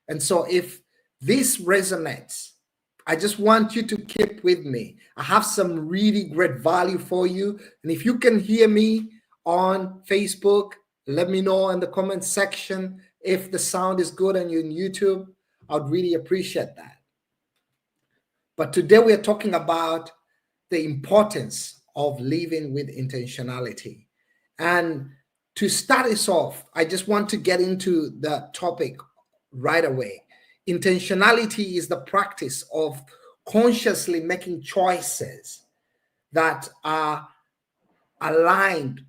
And so if this resonates, I just want you to keep with me. I have some really great value for you. And if you can hear me on Facebook, let me know in the comment section. If the sound is good and you're on YouTube, I'd really appreciate that. But today we are talking about the importance of living with intentionality. And to start us off, I just want to get into the topic right away. Intentionality is the practice of consciously making choices that are aligned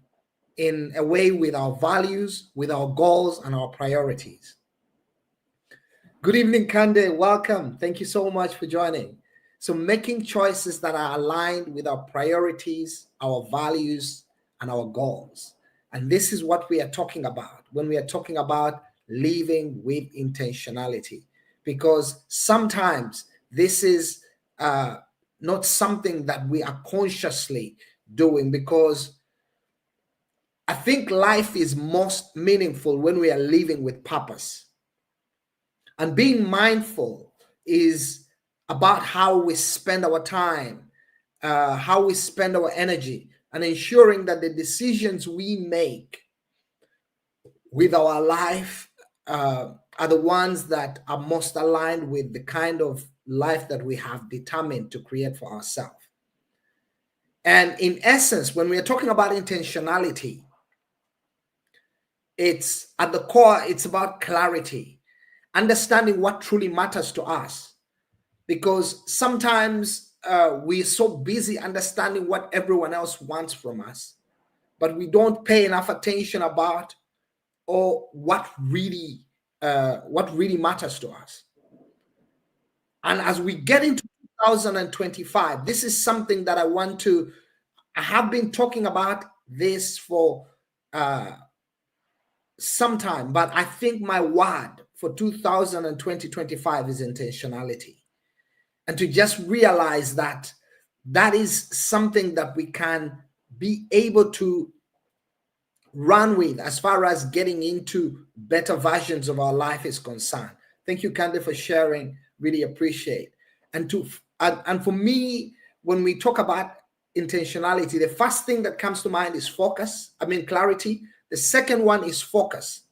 in a way with our values, with our goals, and our priorities. Good evening, Kande. Welcome. Thank you so much for joining. So making choices that are aligned with our priorities, our values, and our goals. And this is what we are talking about when we are talking about living with intentionality. Because sometimes this is not something that we are consciously doing, because I think life is most meaningful when we are living with purpose. And being mindful is about how we spend our time, how we spend our energy, and ensuring that the decisions we make with our life are the ones that are most aligned with the kind of life that we have determined to create for ourselves. And in essence, when we are talking about intentionality, it's at the core, it's about clarity, understanding what truly matters to us. Because sometimes we're so busy understanding what everyone else wants from us, but we don't pay enough attention about or what really matters to us. And as we get into 2025, this is something that I have been talking about this for some time, but I think my word for 2025 is intentionality. And to just realize that that is something that we can be able to run with as far as getting into better versions of our life is concerned. Thank you, Candy, for sharing. Really appreciate. And for me, when we talk about intentionality, the first thing that comes to mind is clarity. The second one is focus.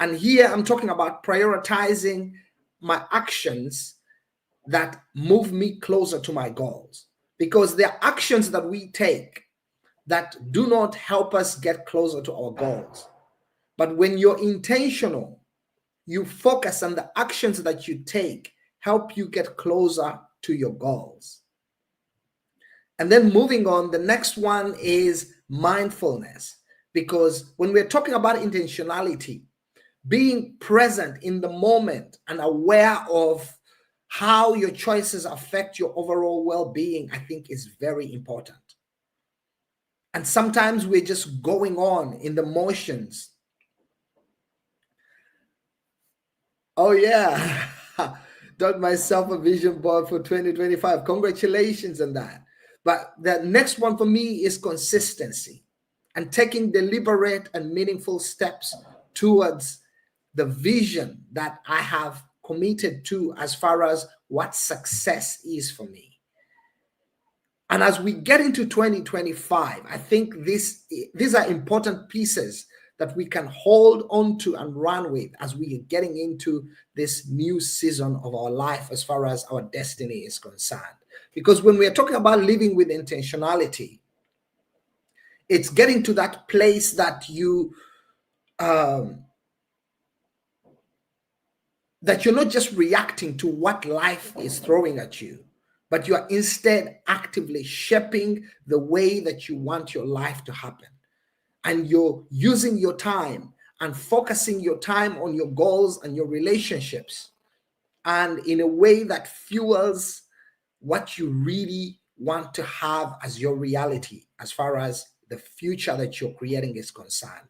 And here I'm talking about prioritizing my actions that move me closer to my goals, because there are actions that we take that do not help us get closer to our goals. But when you're intentional, you focus on the actions that you take help you get closer to your goals. And then moving on, the next one is mindfulness, because when we're talking about intentionality, being present in the moment and aware of how your choices affect your overall well-being, I think is very important. And sometimes we're just going on in the motions. Oh yeah, done myself a vision board for 2025. Congratulations on that. But the next one for me is consistency and taking deliberate and meaningful steps towards the vision that I have committed to as far as what success is for me. And as we get into 2025, I think these are important pieces that we can hold on to and run with as we are getting into this new season of our life as far as our destiny is concerned. Because when we are talking about living with intentionality, it's getting to that place that that you're not just reacting to what life is throwing at you, but you are instead actively shaping the way that you want your life to happen. And you're using your time and focusing your time on your goals and your relationships, and in a way that fuels what you really want to have as your reality as far as the future that you're creating is concerned.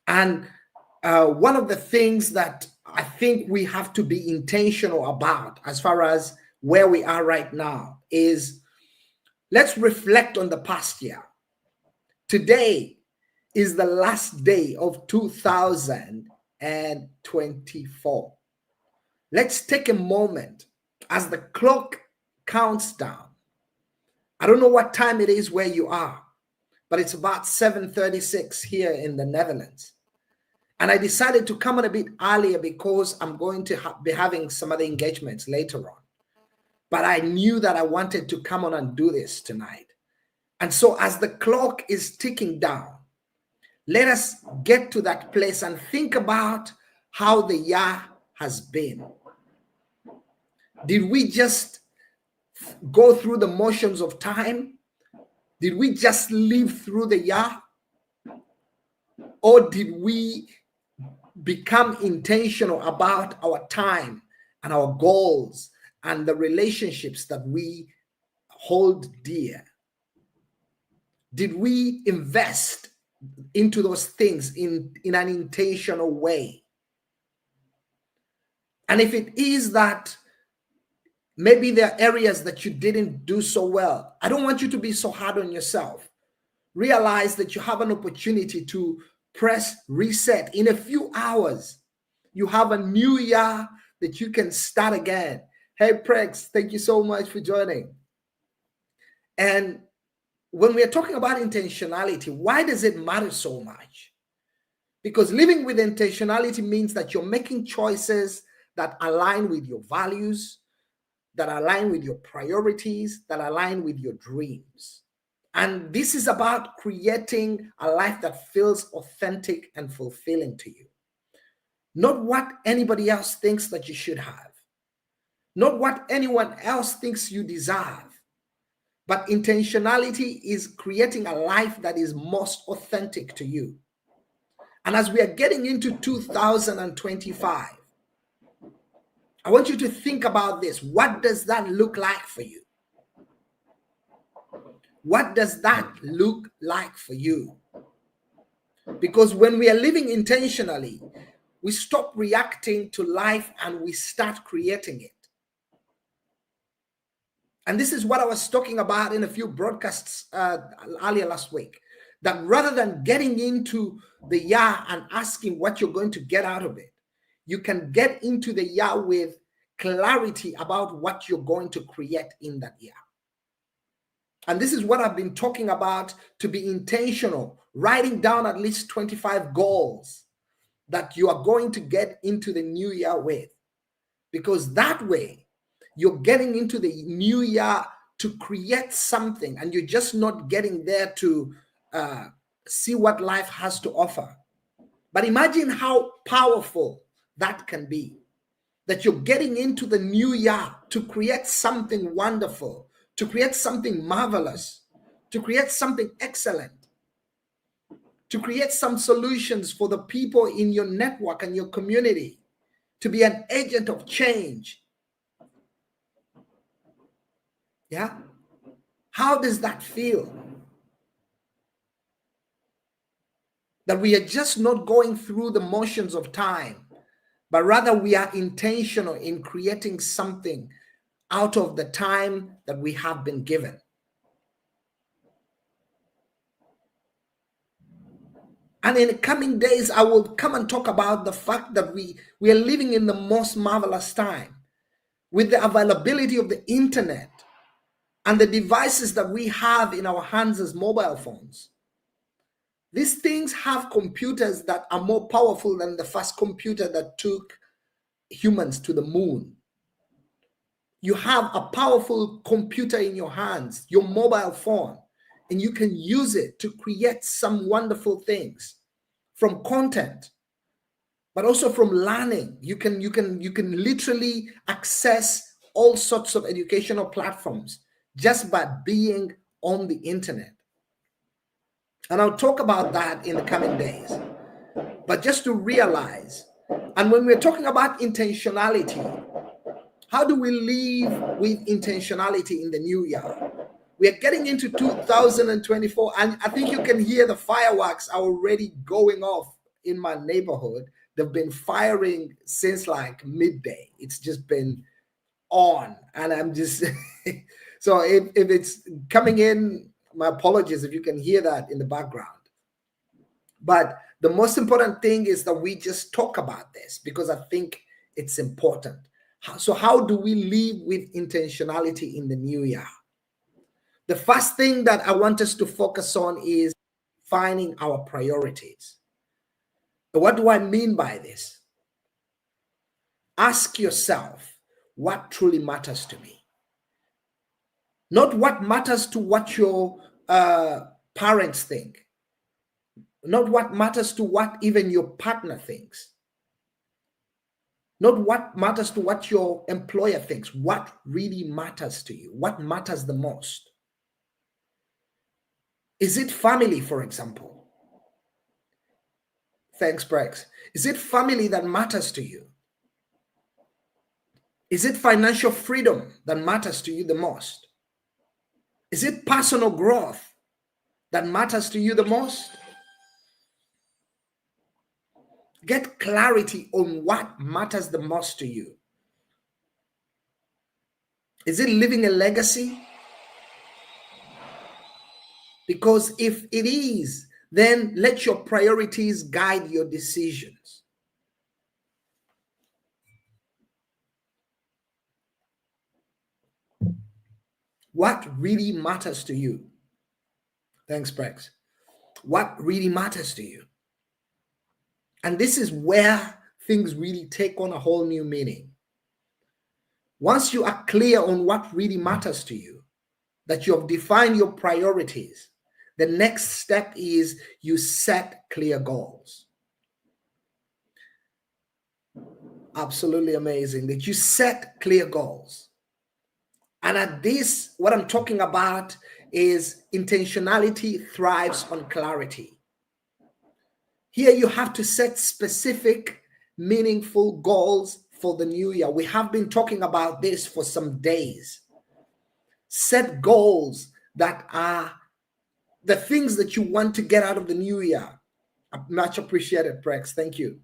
And one of the things that I think we have to be intentional about as far as where we are right now is, let's reflect on the past year. Today is the last day of 2024. Let's take a moment as the clock counts down. I don't know what time it is where you are, but it's about 7:36 here in the Netherlands. And I decided to come on a bit earlier because I'm going to be having some other engagements later on. But I knew that I wanted to come on and do this tonight. And so as the clock is ticking down, let us get to that place and think about how the year has been. Did we just go through the motions of time? Did we just live through the year? Or did we become intentional about our time and our goals and the relationships that we hold dear? Did we invest into those things in an intentional way? And if it is that maybe there are areas that you didn't do so well, I don't want you to be so hard on yourself. Realize that you have an opportunity to press reset. In a few hours, you have a new year that you can start again. Hey, Prex, thank you so much for joining. And when we're talking about intentionality, why does it matter so much? Because living with intentionality means that you're making choices that align with your values, that align with your priorities, that align with your dreams. And this is about creating a life that feels authentic and fulfilling to you. Not what anybody else thinks that you should have. Not what anyone else thinks you deserve. But intentionality is creating a life that is most authentic to you. And as we are getting into 2025, I want you to think about this. What does that look like for you? What does that look like for you? Because when we are living intentionally, we stop reacting to life and we start creating it. And this is what I was talking about in a few broadcasts earlier last week. That rather than getting into the year and asking what you're going to get out of it, you can get into the year with clarity about what you're going to create in that year. And this is what I've been talking about, to be intentional, writing down at least 25 goals that you are going to get into the new year with. Because that way, you're getting into the new year to create something, and you're just not getting there to see what life has to offer. But imagine how powerful that can be, that you're getting into the new year to create something wonderful, to create something marvelous, to create something excellent, to create some solutions for the people in your network and your community, to be an agent of change. Yeah? How does that feel? That we are just not going through the motions of time, but rather we are intentional in creating something out of the time that we have been given. And in the coming days, I will come and talk about the fact that we are living in the most marvelous time with the availability of the internet and the devices that we have in our hands as mobile phones. These things have computers that are more powerful than the first computer that took humans to the moon. You have a powerful computer in your hands, your mobile phone, and you can use it to create some wonderful things, from content, but also from learning. You can literally access all sorts of educational platforms just by being on the internet. And I'll talk about that in the coming days. But just to realize, and when we're talking about intentionality, how do we live with intentionality in the new year? We are getting into 2024, and I think you can hear the fireworks are already going off in my neighborhood. They've been firing since like midday. It's just been on, and I'm just so if it's coming in, my apologies if you can hear that in the background. But the most important thing is that we just talk about this, because I think it's important. So how do we live with intentionality in the new year? The first thing that I want us to focus on is finding our priorities. What do I mean by this? Ask yourself, what truly matters to me? Not what matters to what your parents think. Not what matters to what even your partner thinks. Not what matters to what your employer thinks. What really matters to you? What matters the most? Is it family, for example? Thanks, Brex. Is it family that matters to you? Is it financial freedom that matters to you the most? Is it personal growth that matters to you the most? Get clarity on what matters the most to you. Is it living a legacy? Because if it is, then let your priorities guide your decisions. What really matters to you? Thanks, Brex. What really matters to you? And this is where things really take on a whole new meaning. Once you are clear on what really matters to you, that you have defined your priorities, the next step is you set clear goals. Absolutely amazing that you set clear goals. And at this, what I'm talking about is intentionality thrives on clarity. Here you have to set specific, meaningful goals for the new year. We have been talking about this for some days. Set goals that are the things that you want to get out of the new year. Much appreciated, Prex. Thank you.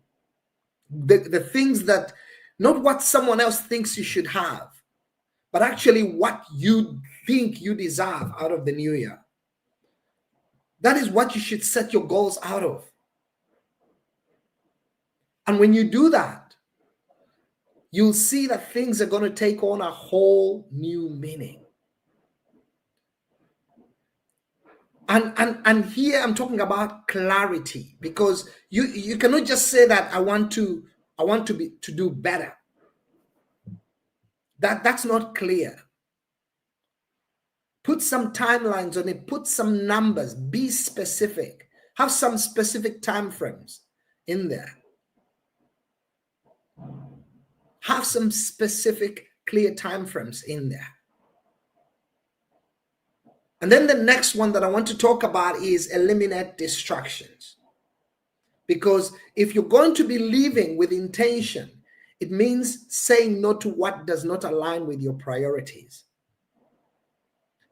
The things that, not what someone else thinks you should have, but actually what you think you deserve out of the new year. That is what you should set your goals out of. And when you do that, you'll see that things are going to take on a whole new meaning. And here I'm talking about clarity, because you cannot just say that I want to do better. That's not clear. Put some timelines on it, put some numbers, be specific, have some specific time frames in there. Have some specific clear time frames in there. And then the next one that I want to talk about is eliminate distractions. Because if you're going to be living with intention, it means saying no to what does not align with your priorities.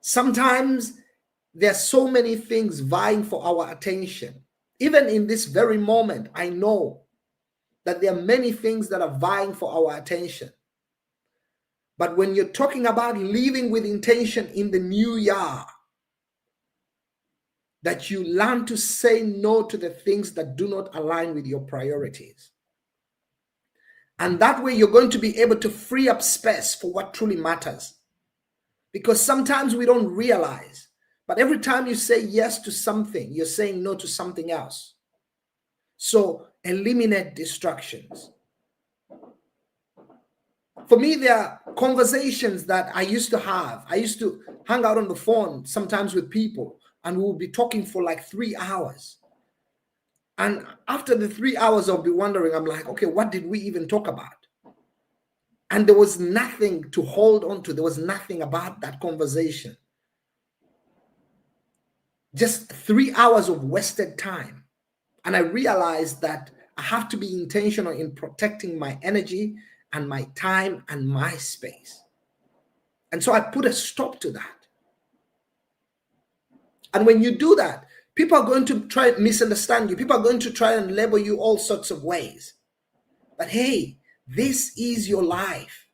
Sometimes there are so many things vying for our attention. Even in this very moment, I know that there are many things that are vying for our attention. But when you're talking about living with intention in the new year, that you learn to say no to the things that do not align with your priorities. And that way you're going to be able to free up space for what truly matters. Because sometimes we don't realize, but every time you say yes to something, you're saying no to something else. So eliminate distractions. For me, there are conversations that I used to have. I used to hang out on the phone sometimes with people, and we'll be talking for like 3 hours. And after the 3 hours, I'll be wondering, I'm like, okay, what did we even talk about? And there was nothing to hold on to. There was nothing about that conversation. Just 3 hours of wasted time. And I realized that I have to be intentional in protecting my energy and my time and my space. And so I put a stop to that. And when you do that, people are going to try to misunderstand you. People are going to try and label you all sorts of ways. But hey, this is your life.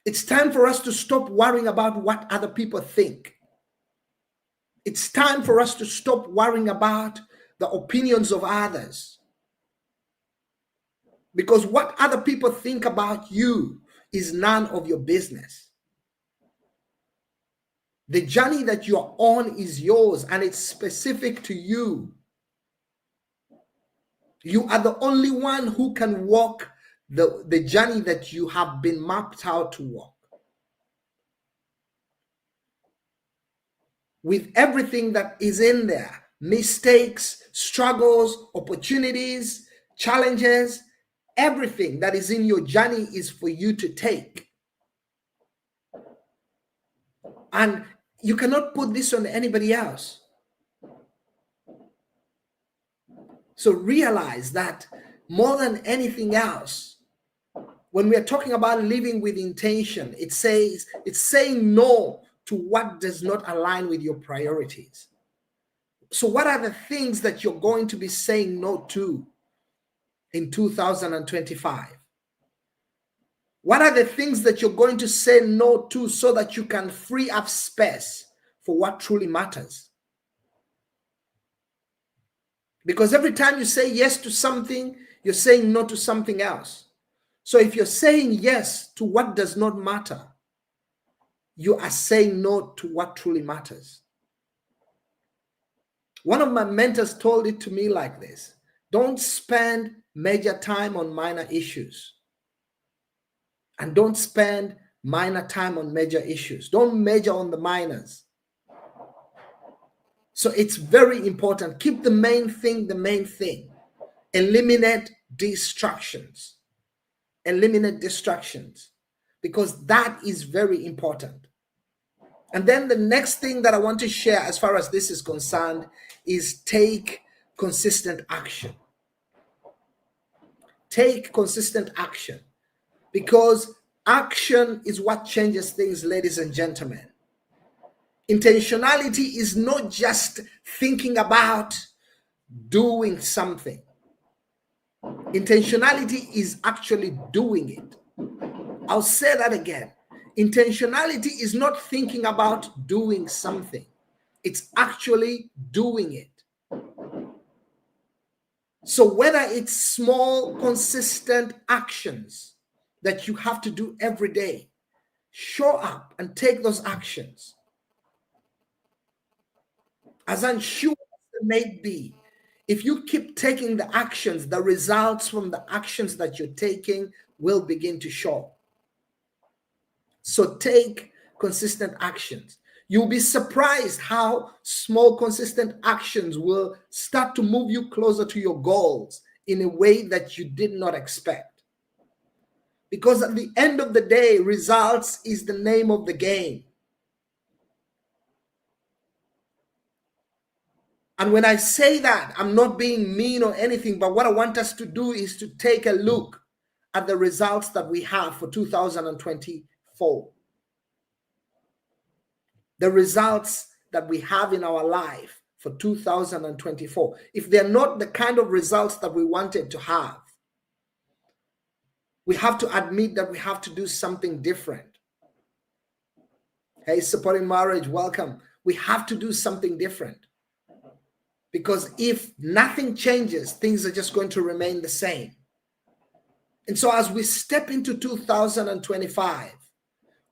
It's time for us to stop worrying about what other people think. It's time for us to stop worrying about the opinions of others. Because what other people think about you is none of your business. The journey that you're on is yours and it's specific to you. You are the only one who can walk the journey that you have been mapped out to walk. With everything that is in there, mistakes, struggles, opportunities, challenges, everything that is in your journey is for you to take. And you cannot put this on anybody else. So realize that more than anything else, when we are talking about living with intention, it's saying no to what does not align with your priorities. So what are the things that you're going to be saying no to in 2025? What are the things that you're going to say no to so that you can free up space for what truly matters? Because every time you say yes to something, you're saying no to something else. So if you're saying yes to what does not matter, you are saying no to what truly matters. One of my mentors told it to me like this: don't spend major time on minor issues. And don't spend minor time on major issues. Don't major on the minors. So it's very important. Keep the main thing the main thing. Eliminate distractions. Eliminate distractions, because that is very important. And then the next thing that I want to share as far as this is concerned is take consistent action. Take consistent action, because action is what changes things, ladies and gentlemen. Intentionality is not just thinking about doing something. Intentionality is actually doing it. I'll say that again. Intentionality is not thinking about doing something. It's actually doing it. So whether it's small, consistent actions that you have to do every day, show up and take those actions. As unsure as it may be, if you keep taking the actions, the results from the actions that you're taking will begin to show. So take consistent actions. You'll be surprised how small, consistent actions will start to move you closer to your goals in a way that you did not expect. Because at the end of the day, results is the name of the game. And when I say that, I'm not being mean or anything, but what I want us to do is to take a look at the results that we have for 2024. The results that we have in our life for 2024. If they're not the kind of results that we wanted to have, we have to admit that we have to do something different. Hey, supporting marriage, welcome. We have to do something different. Because if nothing changes, things are just going to remain the same. And so as we step into 2025,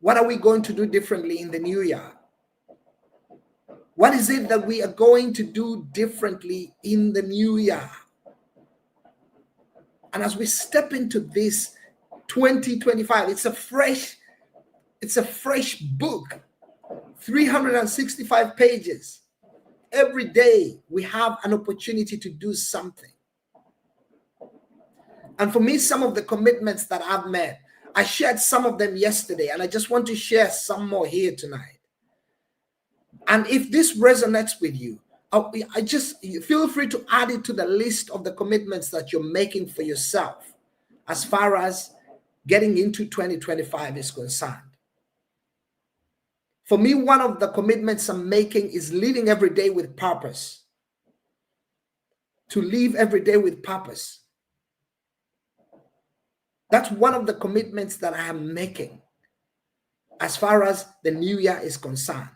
what are we going to do differently in the new year? What is it that we are going to do differently in the new year? And as we step into this 2025, it's a fresh book, 365 pages. Every day we have an opportunity to do something. And for me, some of the commitments that I've made, I shared some of them yesterday, and I just want to share some more here tonight. And if this resonates with you, I just feel free to add it to the list of the commitments that you're making for yourself as far as getting into 2025 is concerned. For me, one of the commitments I'm making is living every day with purpose. To live every day with purpose. That's one of the commitments that I am making as far as the new year is concerned.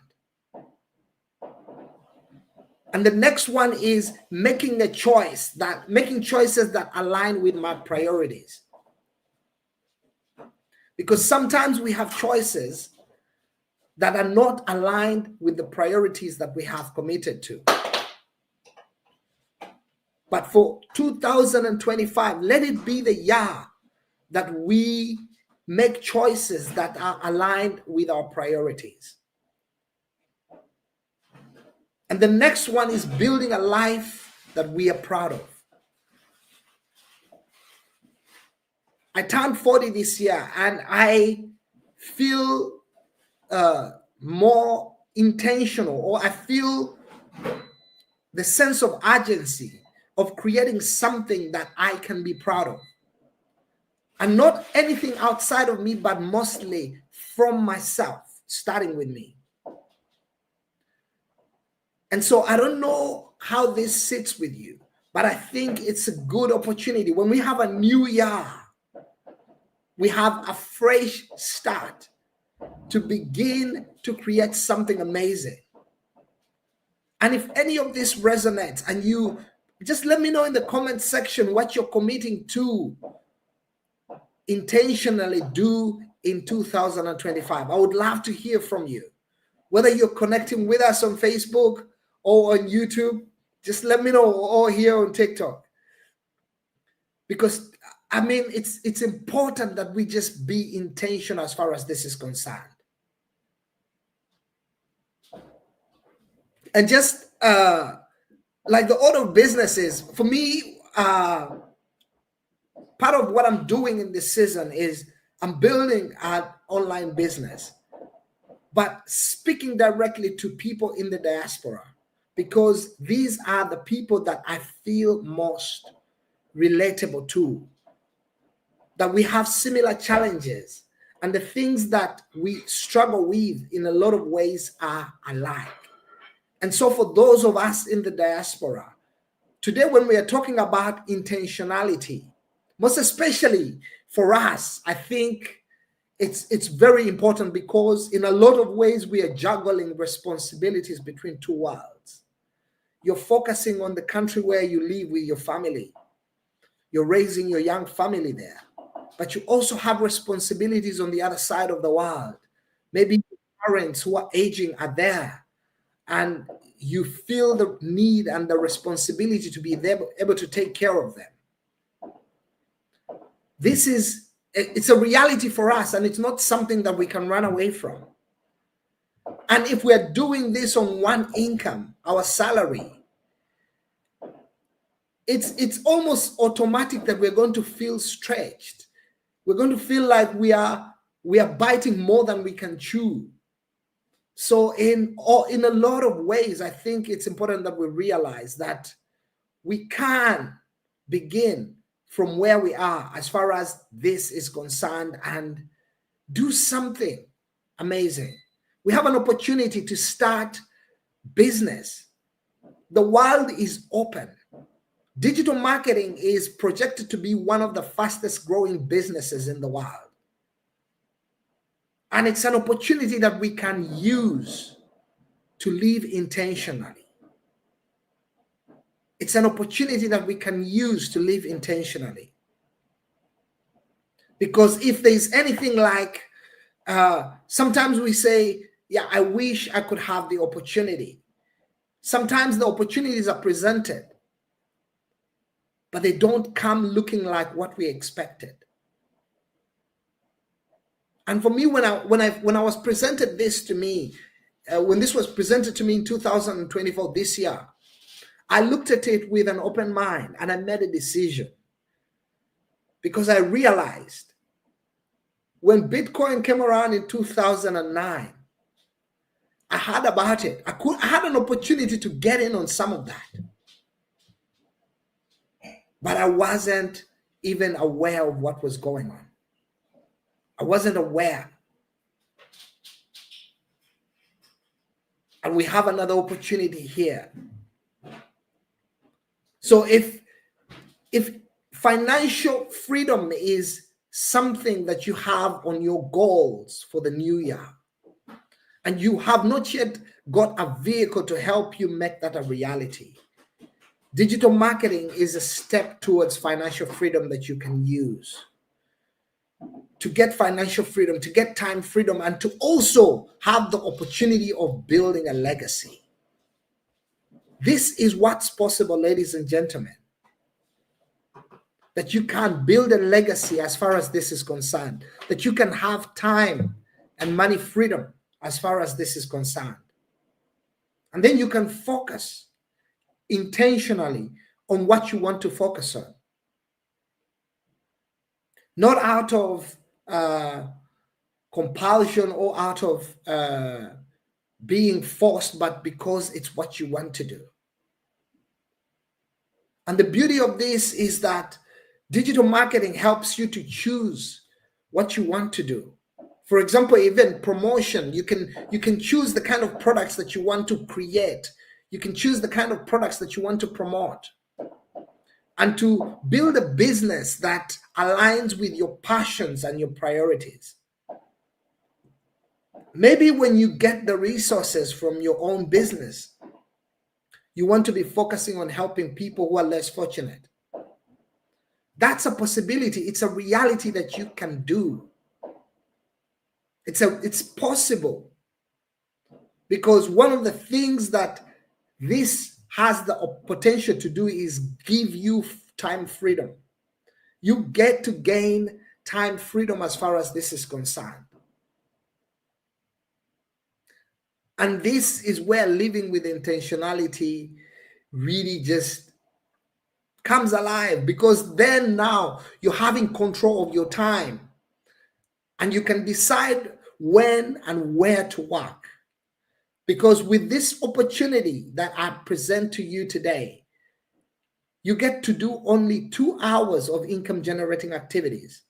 And the next one is making choices that align with my priorities. Because sometimes we have choices that are not aligned with the priorities that we have committed to. But for 2025, let it be the year that we make choices that are aligned with our priorities. And the next one is building a life that we are proud of. I turned 40 this year, and I feel more intentional, or I feel the sense of urgency of creating something that I can be proud of. And not anything outside of me, but mostly from myself, starting with me. And so I don't know how this sits with you, but I think it's a good opportunity. When we have a new year, we have a fresh start to begin to create something amazing. And if any of this resonates, and you just let me know in the comment section what you're committing to intentionally do in 2025. I would love to hear from you. Whether you're connecting with us on Facebook or on YouTube, just let me know, or here on TikTok. Because I mean, it's important that we just be intentional as far as this is concerned. And just like the auto businesses, for me, part of what I'm doing in this season is I'm building an online business, but speaking directly to people in the diaspora, because these are the people that I feel most relatable to, that we have similar challenges, and the things that we struggle with in a lot of ways are alike. And so for those of us in the diaspora, today when we are talking about intentionality, most especially for us, I think it's very important, because in a lot of ways we are juggling responsibilities between two worlds. You're focusing on the country where you live with your family. You're raising your young family there. But you also have responsibilities on the other side of the world. Maybe parents who are aging are there, and you feel the need and the responsibility to be able to take care of them. It's a reality for us, and it's not something that we can run away from. And if we're doing this on one income, our salary, it's almost automatic that we're going to feel stretched. We're going to feel like we are biting more than we can chew. So in a lot of ways, I think it's important that we realize that we can begin from where we are as far as this is concerned and do something amazing. We have an opportunity to start business. The world is open. Digital marketing is projected to be one of the fastest growing businesses in the world. And it's an opportunity that we can use to live intentionally. It's an opportunity that we can use to live intentionally. Because if there's anything like, sometimes we say, yeah, I wish I could have the opportunity. Sometimes the opportunities are presented, but they don't come looking like what we expected. And for me, when I was presented this to me, when this was presented to me in 2024, this year, I looked at it with an open mind and I made a decision, because I realized when Bitcoin came around in 2009, I heard about it. I had an opportunity to get in on some of that, but I wasn't even aware of what was going on. I wasn't aware. And we have another opportunity here. So if financial freedom is something that you have on your goals for the new year, and you have not yet got a vehicle to help you make that a reality, digital marketing is a step towards financial freedom that you can use to get financial freedom, to get time freedom, and to also have the opportunity of building a legacy. This is what's possible, ladies and gentlemen, that you can build a legacy as far as this is concerned, that you can have time and money freedom as far as this is concerned. And then you can focus intentionally on what you want to focus on. Not out of compulsion or out of being forced, but because it's what you want to do. And the beauty of this is that digital marketing helps you to choose what you want to do. For example, even promotion, you can choose the kind of products that you want to create. You can choose the kind of products that you want to promote. And to build a business that aligns with your passions and your priorities. Maybe when you get the resources from your own business, you want to be focusing on helping people who are less fortunate. That's a possibility. It's a reality that you can do. It's possible. Because one of the things that this has the potential to do is give you time freedom. You get to gain time freedom as far as this is concerned. And this is where living with intentionality really just comes alive, because then now you're having control of your time and you can decide when and where to work. Because with this opportunity that I present to you today, you get to do only 2 hours of income generating activities.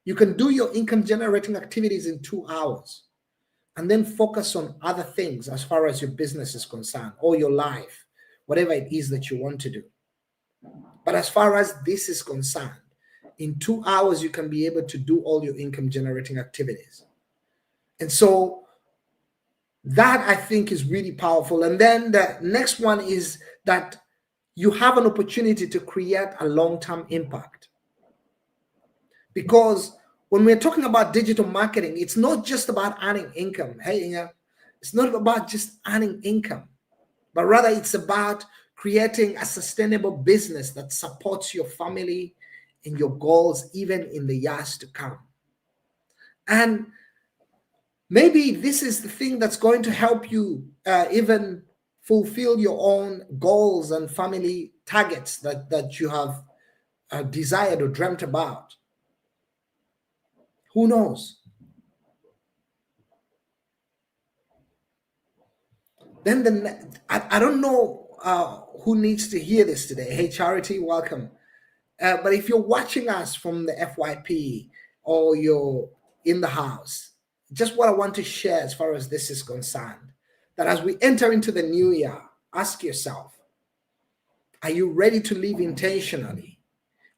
You can do your income generating activities in 2 hours and then focus on other things as far as your business is concerned or your life, whatever it is that you want to do. But as far as this is concerned, in 2 hours, you can be able to do all your income generating activities. And so that I think is really powerful. And then the next one is that you have an opportunity to create a long-term impact. Because when we're talking about digital marketing, it's not just about earning income. Hey, Inga, it's not about just earning income, but rather it's about creating a sustainable business that supports your family and your goals, even in the years to come. And maybe this is the thing that's going to help you even fulfill your own goals and family targets that you have desired or dreamt about. Who knows? Then I don't know who needs to hear this today. Hey, Charity, welcome. But if you're watching us from the FYP or you're in the house, just what I want to share as far as this is concerned, that as we enter into the new year, ask yourself, are you ready to live intentionally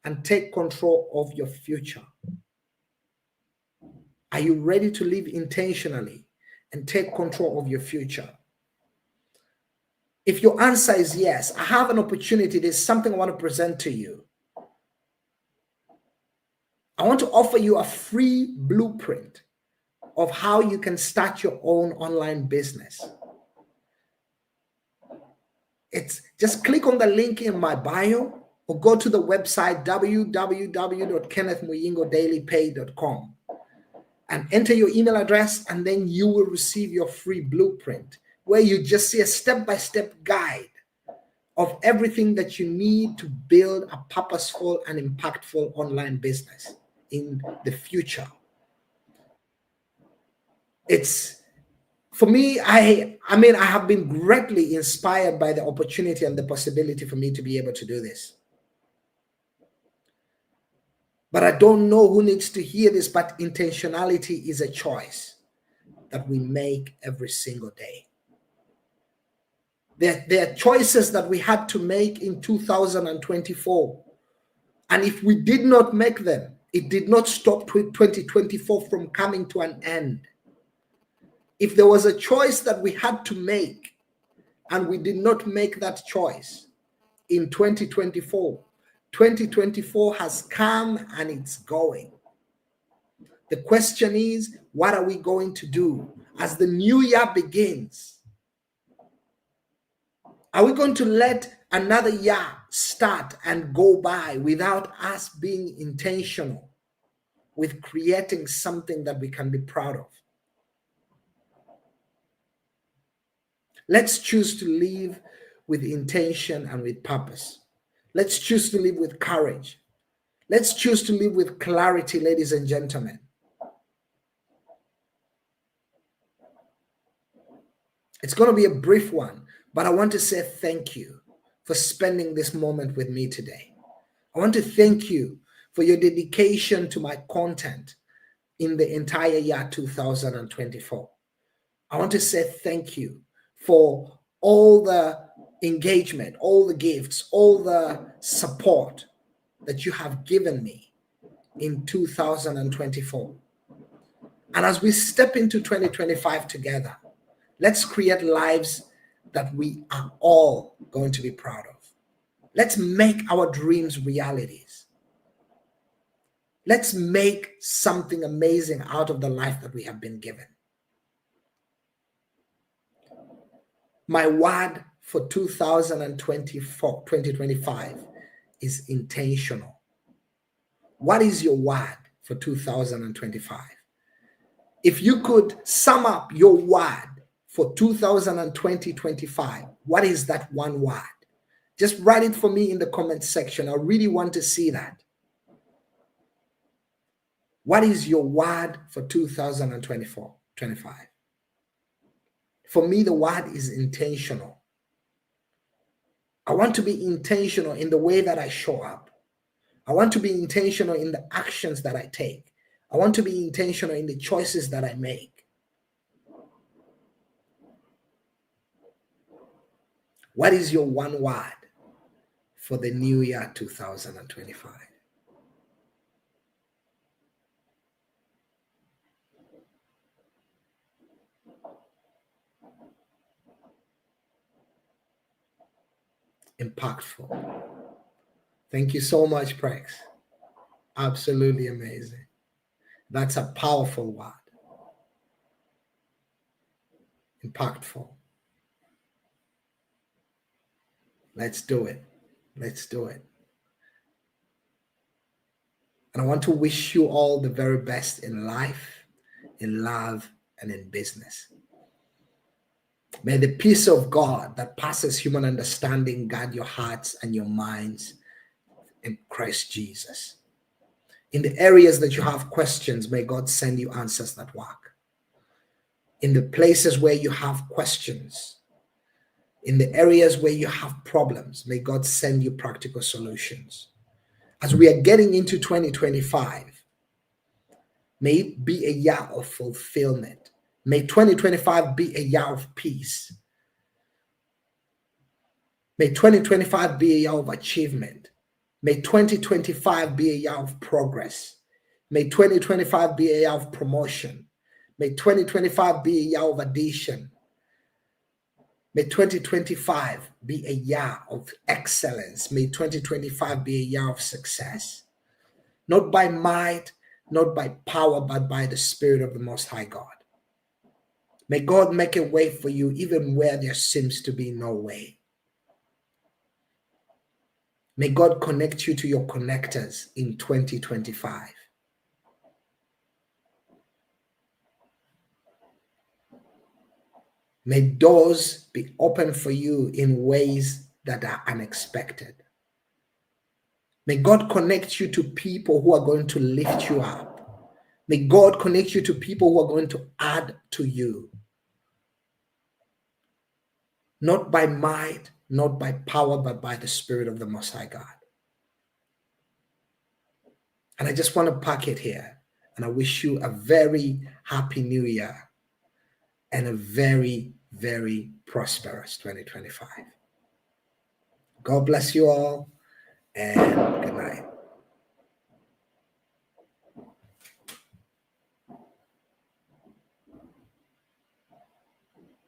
and take control of your future? Are you ready to live intentionally and take control of your future? If your answer is yes, I have an opportunity. There's something I want to present to you. I want to offer you a free blueprint of how you can start your own online business. It's just click on the link in my bio or go to the website www.kennethmuyingodailypay.com and enter your email address, and then you will receive your free blueprint where you just see a step-by-step guide of everything that you need to build a purposeful and impactful online business in the future. It's, for me, I have been greatly inspired by the opportunity and the possibility for me to be able to do this. But I don't know who needs to hear this, but intentionality is a choice that we make every single day. There are choices that we had to make in 2024. And if we did not make them, it did not stop 2024 from coming to an end. If there was a choice that we had to make and we did not make that choice in 2024, 2024 has come and it's going. The question is, what are we going to do as the new year begins? Are we going to let another year start and go by without us being intentional with creating something that we can be proud of? Let's choose to live with intention and with purpose. Let's choose to live with courage. Let's choose to live with clarity, ladies and gentlemen. It's going to be a brief one, but I want to say thank you for spending this moment with me today. I want to thank you for your dedication to my content in the entire year 2024. I want to say thank you for all the engagement, all the gifts, all the support that you have given me in 2024. And as we step into 2025 together, let's create lives that we are all going to be proud of. Let's make our dreams realities. Let's make something amazing out of the life that we have been given. My word for 2025 is intentional. What is your word for 2025? If you could sum up your word for 2025, what is that one word? Just write it for me in the comment section. I really want to see that. What is your word for 2025? For me, the word is intentional. I want to be intentional in the way that I show up. I want to be intentional in the actions that I take. I want to be intentional in the choices that I make. What is your one word for the new year 2025? Impactful. Thank you so much, Prex. Absolutely amazing. That's a powerful word. Impactful. Let's do it. Let's do it. And I want to wish you all the very best in life, in love, and in business. May the peace of God that passes human understanding guard your hearts and your minds in Christ Jesus. In the areas that you have questions, may God send you answers that work. In the places where you have questions, in the areas where you have problems, may God send you practical solutions. As we are getting into 2025, may it be a year of fulfillment. May 2025 be a year of peace. May 2025 be a year of achievement. May 2025 be a year of progress. May 2025 be a year of promotion. May 2025 be a year of addition. May 2025 be a year of excellence. May 2025 be a year of success. Not by might, not by power, but by the Spirit of the Most High God. May God make a way for you even where there seems to be no way. May God connect you to your connectors in 2025. May doors be open for you in ways that are unexpected. May God connect you to people who are going to lift you up. May God connect you to people who are going to add to you. Not by might, not by power, but by the Spirit of the Most High God. And I just want to pack it here. And I wish you a very happy new year and a very, very prosperous 2025. God bless you all and good night.